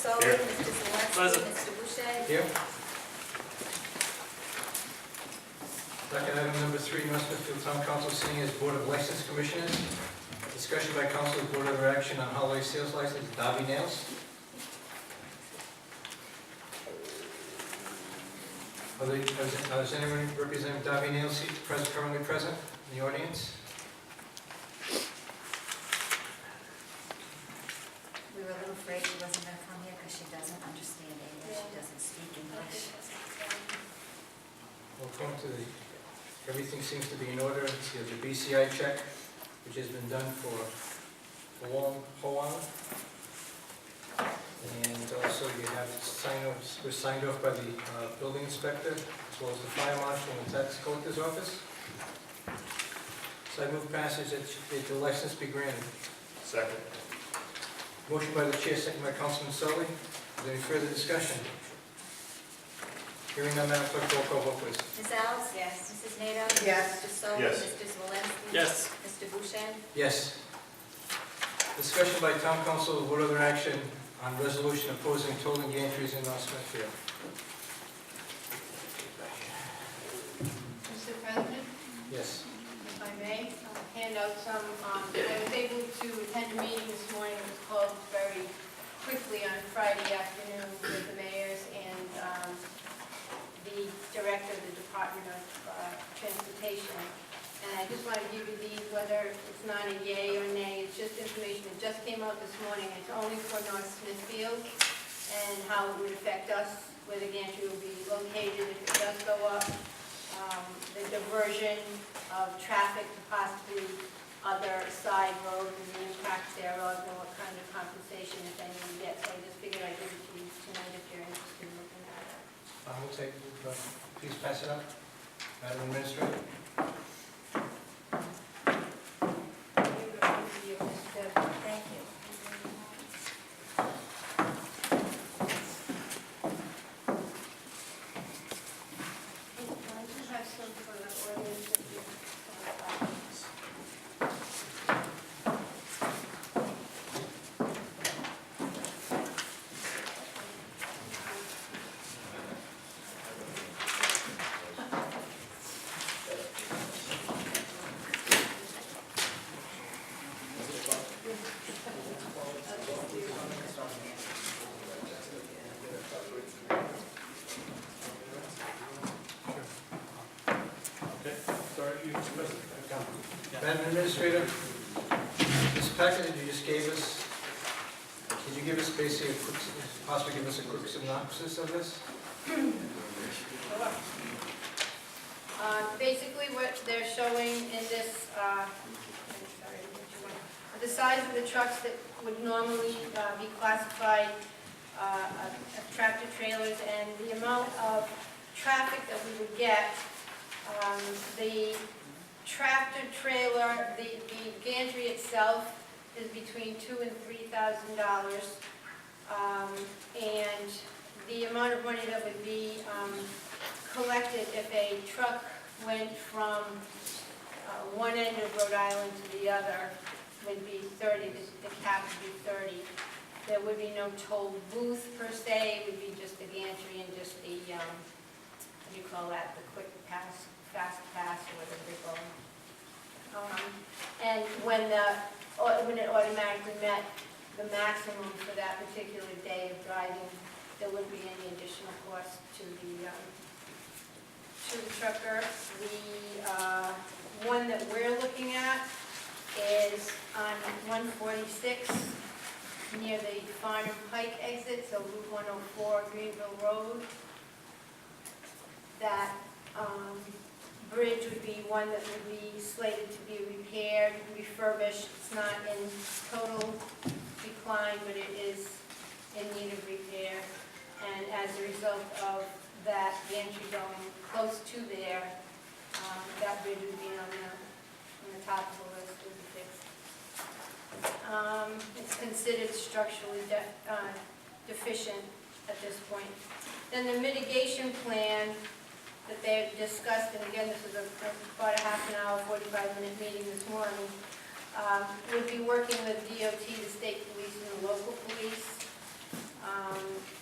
Solly, Here. Mr. Zalinski, Present. Mr. Boucher. Here. Docket item number 3, North Smithfield Town Council sitting as Board of License Commissioners. Discussion by council with board over action on holiday sales license, Darby Nails. Is anyone representing Darby Nails currently present in the audience? We were a little afraid she wasn't going to come here because she doesn't understand English, she doesn't speak English. We'll come to everything seems to be in order. You have the BCI check, which has been done for a long while. And also you have was signed off by the building inspector, as well as the fire marshal and the tax collector's office. So I move passage that the license be granted. Second. Motion by the chair, second by Councilman Sully. Is there any further discussion? Hearing none, Madam Clerk, roll call vote, please. Ms. Alves? Yes. Mrs. Nato? Yes. Mr. Solly? Yes. Mr. Zalinski? Yes. Mr. Boucher? Yes. Discussion by Town Council with other action on resolution opposing tolling gantries in North Smithfield. Mr. President, Yes. if I may, I'll hand out some, I was able to attend a meeting this morning. It was called very quickly on Friday afternoon with the mayors and the director of the Department of Transportation. And I just want to give you these, whether it's not a yay or nay, it's just information that just came out this morning. It's only for North Smithfield and how it would affect us, where the gantry will be located if it does go up, the diversion of traffic to possibly other side roads and the impact thereof, and what kind of compensation, if any, we get. So I just figured I'd give it to you tonight if you're interested in looking at it. We'll take, please pass it up. Madam Administrator. Thank you. Madam Administrator, this packet that you just gave us, could you give us basically a quick, possibly give us a quick synopsis of this? Basically, what they're showing in this, the size of the trucks that would normally be classified as tractor trailers and the amount of traffic that we would get. The tractor trailer, the gantry itself is between $2,000 and $3,000, and the amount of money that would be collected if a truck went from one end of Rhode Island to the other would be 30. The cap would be 30. There would be no toll booth per se. It would be just the gantry and just the what do you call that? The quick pass. Fast pass, or whatever they call them. And when it automatically met the maximum for that particular day of driving, there wouldn't be any additional cost to the trucker. The one that we're looking at is on 146 near the Farnham Pike exit, so Route 104, Greenville Road. That bridge would be one that would be slated to be repaired, refurbished. It's not in total decline, but it is in need of repair. And as a result of that gantry going close to there, that bridge would be on the top of the list to be fixed. It's considered structurally deficient at this point. Then the mitigation plan that they discussed, and again, this was about a half an hour, 45-minute meeting this morning, would be working with DOT, the state police, and the local police.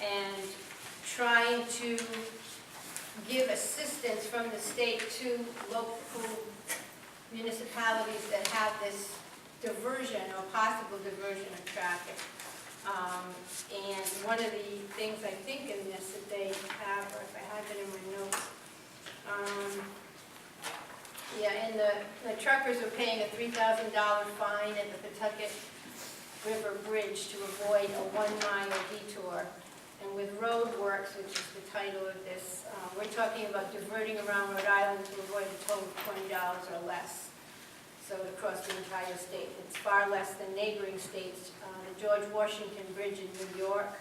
and trying to give assistance from the state to local municipalities that have this diversion or possible diversion of traffic. And one of the things I think in this that they have, or if I have it in my notes, yeah, and the truckers are paying a $3,000 fine at the Pawtucket River Bridge to avoid a 1-mile detour. And with roadworks, which is the title of this, we're talking about diverting around Rhode Island to avoid a total of $20 or less. So across the entire state. It's far less than neighboring states. The George Washington Bridge in New York,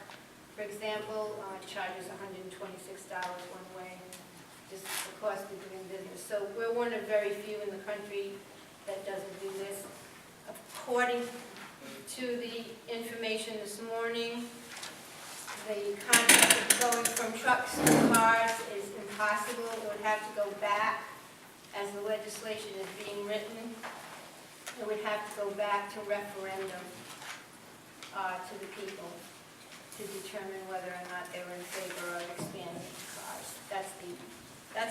for example, charges $126 one way, just the cost of doing business. So we're one of very few in the country that doesn't do this. According to the information this morning, the concept of going from trucks to cars is impossible. It would have to go back, as the legislation is being written. It would have to go back to referendum to the people to determine whether or not they were in favor of expanding cars. That's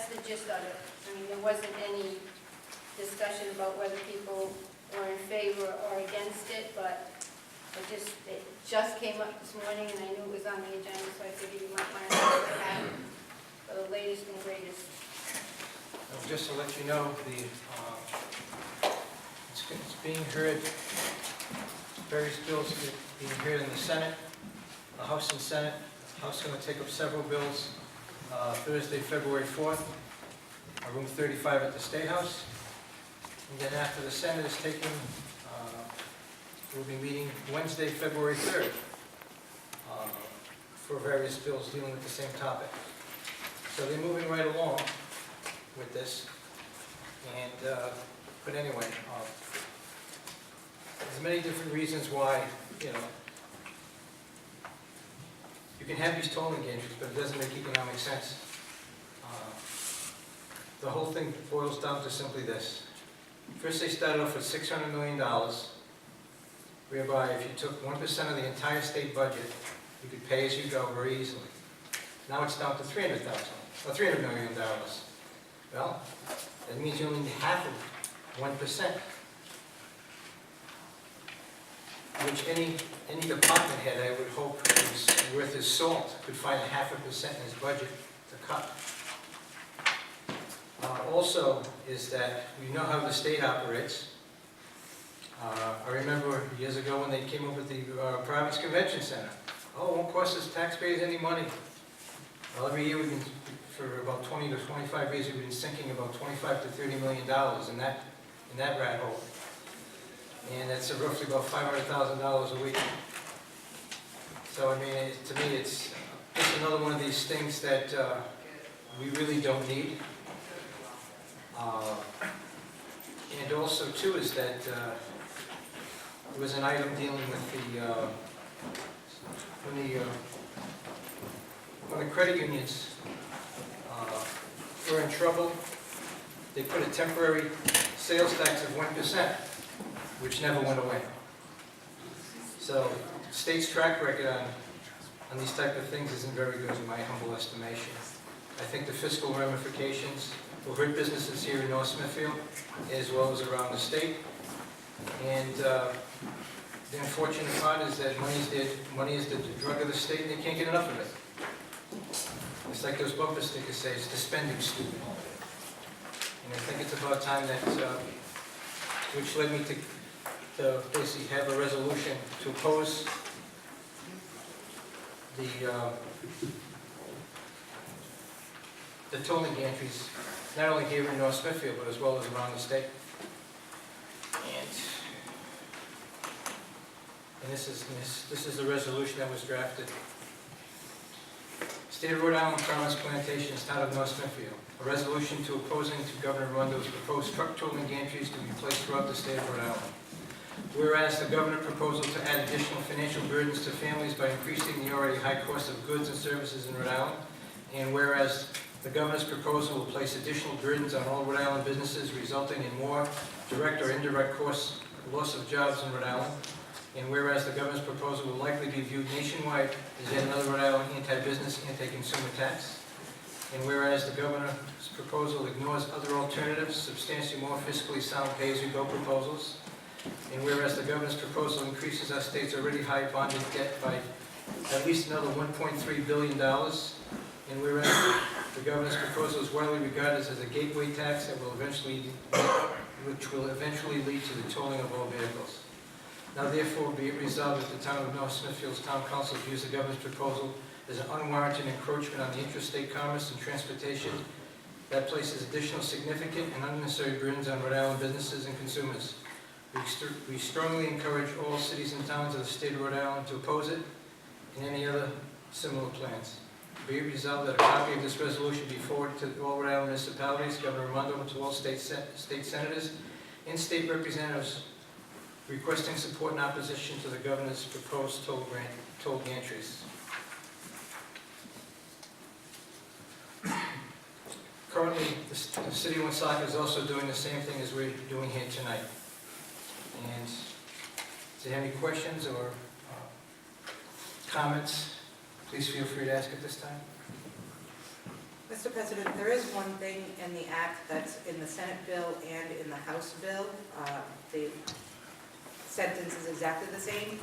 the gist of it. I mean, there wasn't any discussion about whether people were in favor or against it, but it just came up this morning, and I knew it was on the agenda, so I figured you might want to know what happened for the latest and greatest. Just to let you know, it's being heard, various bills are being heard in the Senate, the House and Senate. The House is going to take up several bills Thursday, February 4th, room 35 at the State House. And then after the Senate is taken, we'll be meeting Wednesday, February 3rd for various bills dealing with the same topic. So they're moving right along with this. And, but anyway, there's many different reasons why, you can have these tolling gantries, but it doesn't make economic sense. The whole thing boils down to simply this. First, they started off with $600 million, whereby if you took 1% of the entire state budget, you could pay as you go very easily. Now it's down to $300 million. Well, that means you only need half of 1%, which any department head, I would hope, is worth his salt, could find 0.5% in his budget to cut. Also is that we know how the state operates. I remember years ago when they came up with the Province Convention Center. Oh, it won't cost us taxpayers any money. Well, every year we've been, for about 20 to 25 years, we've been sinking about $25 to $30 million in that rat hole. And that's roughly about $500,000 a week. So, I mean, to me, it's just another one of these things that we really don't need. And also, too, is that there was an item dealing with when the credit unions were in trouble, they put a temporary sales tax of 1%, which never went away. So, the state's track record on these type of things isn't very good in my humble estimation. I think the fiscal ramifications will hurt businesses here in North Smithfield, as well as around the state. And the unfortunate part is that money is the drug of the state, and they can't get enough of it. It's like those bumper stickers say, it's the spending stupid. And I think it's about time that, which led me to basically have a resolution to oppose the tolling gantries, not only here in North Smithfield, but as well as around the state. And this is the resolution that was drafted. State of Rhode Island Province Plantations, Town of North Smithfield. A resolution to opposing to Governor Rondo's proposed truck tolling gantries to be placed throughout the state of Rhode Island. Whereas the governor's proposal to add additional financial burdens to families by increasing the already high cost of goods and services in Rhode Island, and whereas the governor's proposal will place additional burdens on all Rhode Island businesses, resulting in more direct or indirect costs, loss of jobs in Rhode Island. And whereas the governor's proposal will likely be viewed nationwide as yet another Rhode Island anti-business, anti-consumer tax. And whereas the governor's proposal ignores other alternatives, substantially more fiscally sound pay-as-you-go proposals. And whereas the governor's proposal increases our state's already high bonded debt by at least another $1.3 billion. And whereas the governor's proposal is widely regarded as a gateway tax that will eventually lead to the tolling of all vehicles. Now therefore be it resolved that the town of North Smithfield's town council views the governor's proposal as an unwarranted encroachment on the interstate commerce and transportation that places additional significant and unnecessary burdens on Rhode Island businesses and consumers. We strongly encourage all cities and towns of the state of Rhode Island to oppose it and any other similar plans. Be it resolved that a copy of this resolution be forwarded to all Rhode Island municipalities, Governor Raimondo, and to all state senators and state representatives requesting support in opposition to the governor's proposed toll gantries. Currently, the city of Woonsocket is also doing the same thing as we're doing here tonight. And if there are any questions or comments, please feel free to ask at this time. Mr. President, there is one thing in the act that's in the Senate bill and in the House bill. The sentence is exactly the same.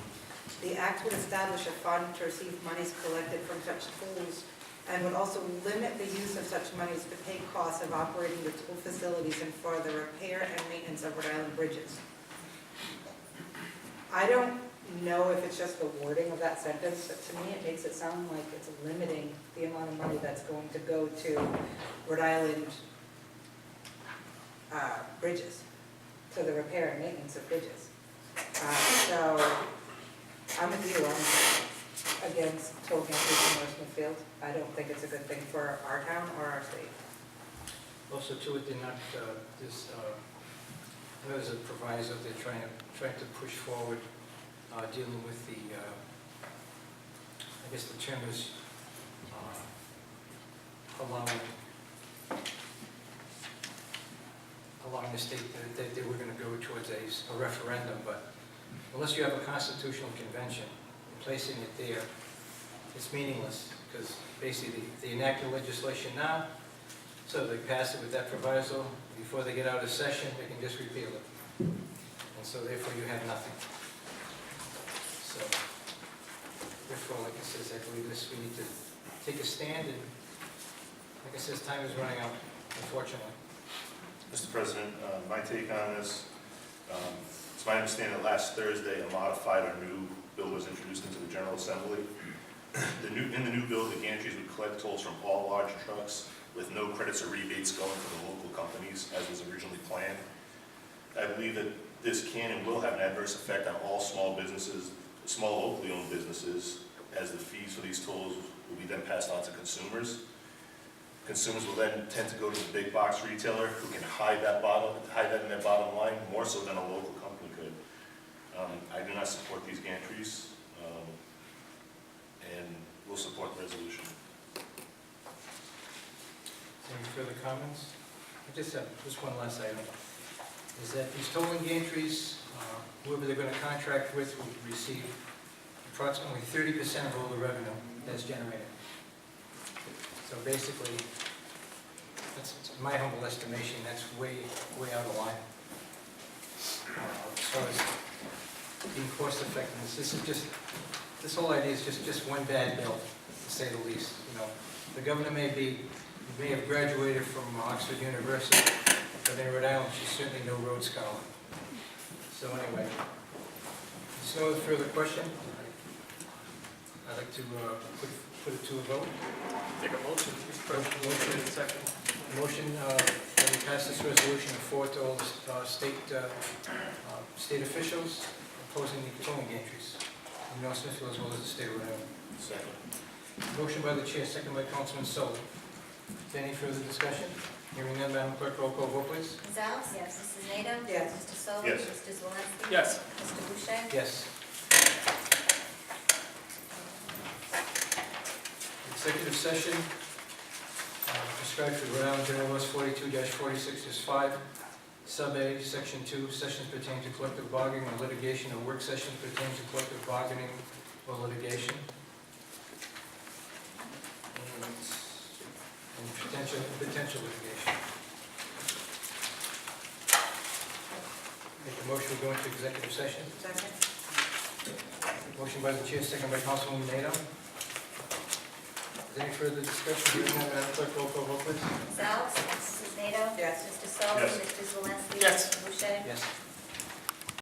The act would establish a fund to receive monies collected from such tolls and would also limit the use of such monies to pay costs of operating the toll facilities and for the repair and maintenance of Rhode Island bridges. I don't know if it's just the wording of that sentence, but to me it makes it sound like it's limiting the amount of money that's going to go to Rhode Island bridges, to the repair and maintenance of bridges. So I'm with you, I'm against toll gantries in North Smithfield. I don't think it's a good thing for our town or our state. Also, too, it did not, I know there's a proviso they're trying to push forward, dealing with the, I guess the term is allowing the state that they were going to go towards a referendum, but unless you have a constitutional convention and placing it there, it's meaningless, because basically they enact the legislation now, so they pass it with that proviso. Before they get out of session, they can just repeal it. And so therefore you have nothing. So therefore, like I says, I believe we need to take a stand, and like I says, time is running out, unfortunately. Mr. President, my take on this, it's my understanding that last Thursday a modified or new bill was introduced into the General Assembly. In the new bill, the gantries would collect tolls from all large trucks with no credits or rebates going to the local companies as was originally planned. I believe that this can and will have an adverse effect on all small businesses, small locally owned businesses, as the fees for these tolls will be then passed on to consumers. Consumers will then tend to go to the big box retailer who can hide that in their bottom line more so than a local company could. I do not support these gantries, and will support the resolution. Any further comments? I just have just one last item. Is that these tolling gantries, whoever they're going to contract with will receive approximately 30% of all the revenue that's generated. So basically, that's in my humble estimation, that's way out of line. As far as being cost effectiveness, this whole idea is just one bad bill, to say the least. You know, the governor may have graduated from Oxford University, but in Rhode Island, she's certainly no Rhodes Scholar. So anyway, there's no further question. I'd like to put it to a vote. Take a motion, Mr. President. Motion and second. Motion that we pass this resolution and forward to all the state officials opposing the tolling gantries in North Smithfield as well as the state of Rhode Island. Second. Motion by the chair, second by Councilman Sullivan. Is there any further discussion? Hearing none, Madam Clerk, roll call vote, please. Ms. Alves? Yes. Mrs. Nato? Yes. Mr. Sullivan? Yes. Mr. Zalinski? Yes. Mr. Boucher? Yes. Executive session, prescribed for Rhode Island General Laws 42-46-5, Sub-A, Section 2, sessions pertaining to collective bargaining or litigation, or work sessions pertaining to collective bargaining or litigation. And potential litigation. Make a motion to go into executive session. Second? Motion by the chair, second by Councilwoman Nato. Is there any further discussion? Hearing none, Madam Clerk, roll call vote, please. Ms. Alves? Mrs. Nato? Yes. Mr. Sullivan? Yes. Mr. Zalinski? Yes. Mr. Boucher? Yes.